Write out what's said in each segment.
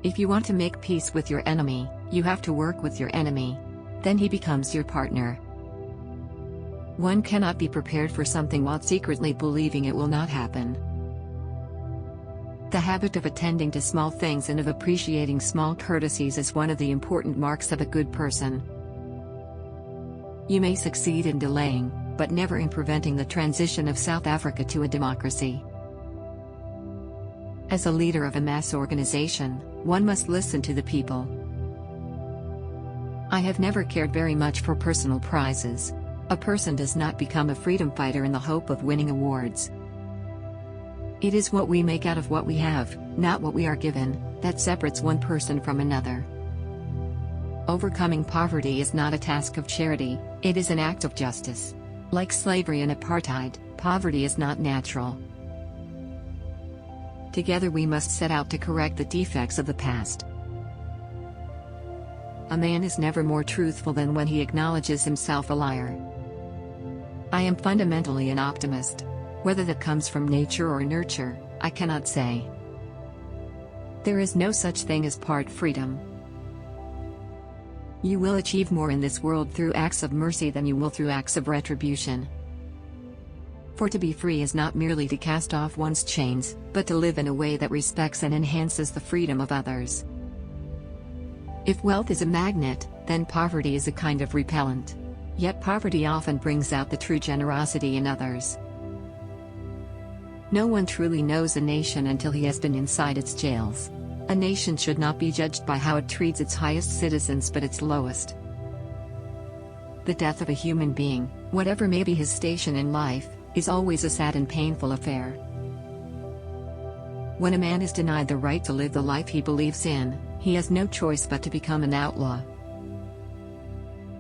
If you want to make peace with your enemy, you have to work with your enemy. Then he becomes your partner. One cannot be prepared for something while secretly believing it will not happen. The habit of attending to small things and of appreciating small courtesies is one of the important marks of a good person. You may succeed in delaying, but never in preventing the transition of South Africa to a democracy. As a leader of a mass organization, one must listen to the people. I have never cared very much for personal prizes. A person does not become a freedom fighter in the hope of winning awards. It is what we make out of what we have, not what we are given, that separates one person from another. Overcoming poverty is not a task of charity, it is an act of justice. Like slavery and apartheid, poverty is not natural. Together we must set out to correct the defects of the past. A man is never more truthful than when he acknowledges himself a liar. I am fundamentally an optimist. Whether that comes from nature or nurture, I cannot say. There is no such thing as part freedom. You will achieve more in this world through acts of mercy than you will through acts of retribution. For to be free is not merely to cast off one's chains, but to live in a way that respects and enhances the freedom of others. If wealth is a magnet, then poverty is a kind of repellent. Yet poverty often brings out the true generosity in others. No one truly knows a nation until he has been inside its jails. A nation should not be judged by how it treats its highest citizens but its lowest. The death of a human being, whatever may be his station in life, is always a sad and painful affair. When a man is denied the right to live the life he believes in, he has no choice but to become an outlaw.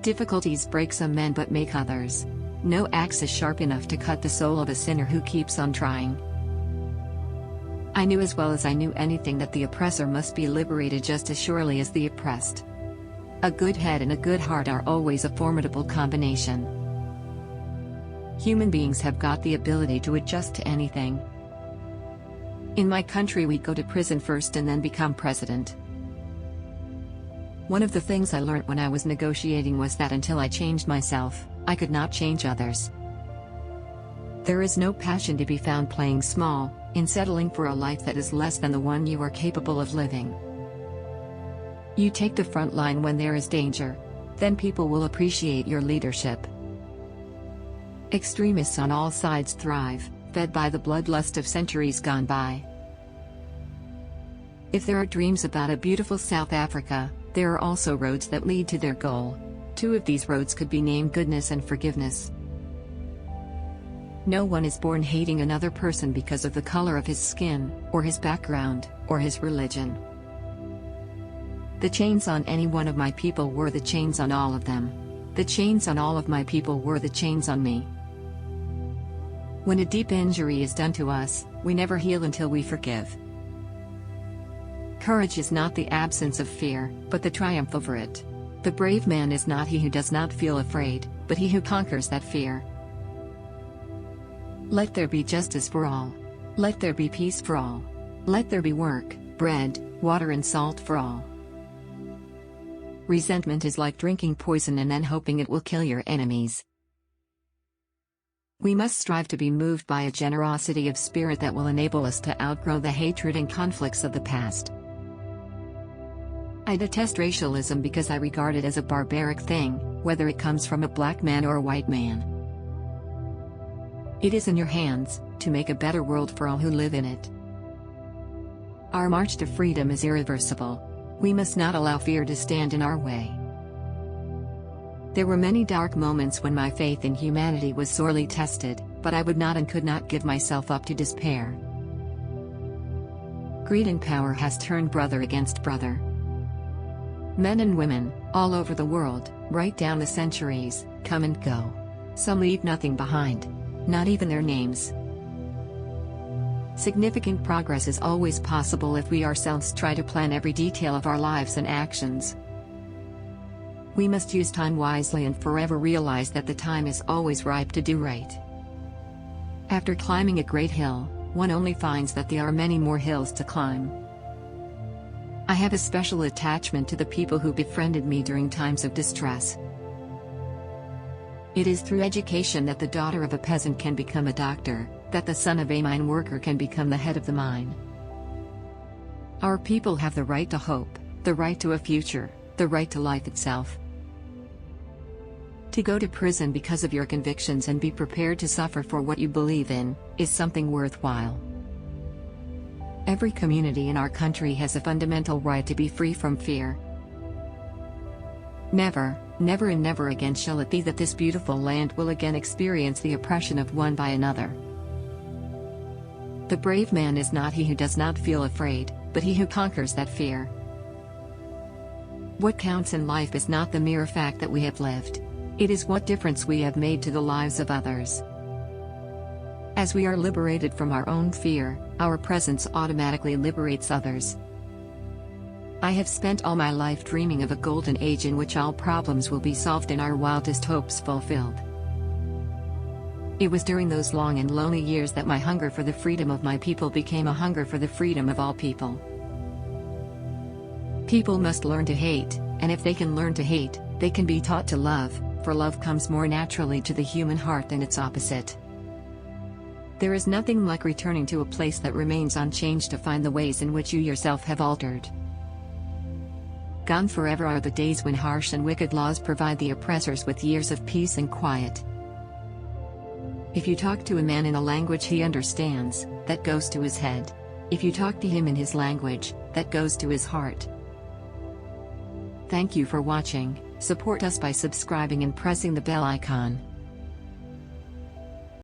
Difficulties break some men but make others. No axe is sharp enough to cut the soul of a sinner who keeps on trying. I knew as well as I knew anything that the oppressor must be liberated just as surely as the oppressed. A good head and a good heart are always a formidable combination. Human beings have got the ability to adjust to anything. In my country we go to prison first and then become president. One of the things I learnt when I was negotiating was that until I changed myself, I could not change others. There is no passion to be found playing small, in settling for a life that is less than the one you are capable of living. You take the front line when there is danger. Then people will appreciate your leadership. Extremists on all sides thrive, fed by the bloodlust of centuries gone by. If there are dreams about a beautiful South Africa, there are also roads that lead to their goal. Two of these roads could be named goodness and forgiveness. No one is born hating another person because of the color of his skin, or his background, or his religion. The chains on any one of my people were the chains on all of them. The chains on all of my people were the chains on me. When a deep injury is done to us, we never heal until we forgive. Courage is not the absence of fear, but the triumph over it. The brave man is not he who does not feel afraid, but he who conquers that fear. Let there be justice for all. Let there be peace for all. Let there be work, bread, water and salt for all. Resentment is like drinking poison and then hoping it will kill your enemies. We must strive to be moved by a generosity of spirit that will enable us to outgrow the hatred and conflicts of the past. I detest racialism because I regard it as a barbaric thing, whether it comes from a black man or a white man. It is in your hands, to make a better world for all who live in it. Our march to freedom is irreversible. We must not allow fear to stand in our way. There were many dark moments when my faith in humanity was sorely tested, but I would not and could not give myself up to despair. Greed and power has turned brother against brother. Men and women, all over the world, right down the centuries, come and go. Some leave nothing behind. Not even their names. Significant progress is always possible if we ourselves try to plan every detail of our lives and actions. We must use time wisely and forever realize that the time is always ripe to do right. After climbing a great hill, one only finds that there are many more hills to climb. I have a special attachment to the people who befriended me during times of distress. It is through education that the daughter of a peasant can become a doctor, that the son of a mine worker can become the head of the mine. Our people have the right to hope, the right to a future, the right to life itself. To go to prison because of your convictions and be prepared to suffer for what you believe in, is something worthwhile. Every community in our country has a fundamental right to be free from fear. Never, never and never again shall it be that this beautiful land will again experience the oppression of one by another. The brave man is not he who does not feel afraid, but he who conquers that fear. What counts in life is not the mere fact that we have lived. It is what difference we have made to the lives of others. As we are liberated from our own fear, our presence automatically liberates others. I have spent all my life dreaming of a golden age in which all problems will be solved and our wildest hopes fulfilled. It was during those long and lonely years that my hunger for the freedom of my people became a hunger for the freedom of all people. People must learn to hate, and if they can learn to hate, they can be taught to love, for love comes more naturally to the human heart than its opposite. There is nothing like returning to a place that remains unchanged to find the ways in which you yourself have altered. Gone forever are the days when harsh and wicked laws provide the oppressors with years of peace and quiet. If you talk to a man in a language he understands, that goes to his head. If you talk to him in his language, that goes to his heart. Thank you for watching. Support us by subscribing and pressing the bell icon.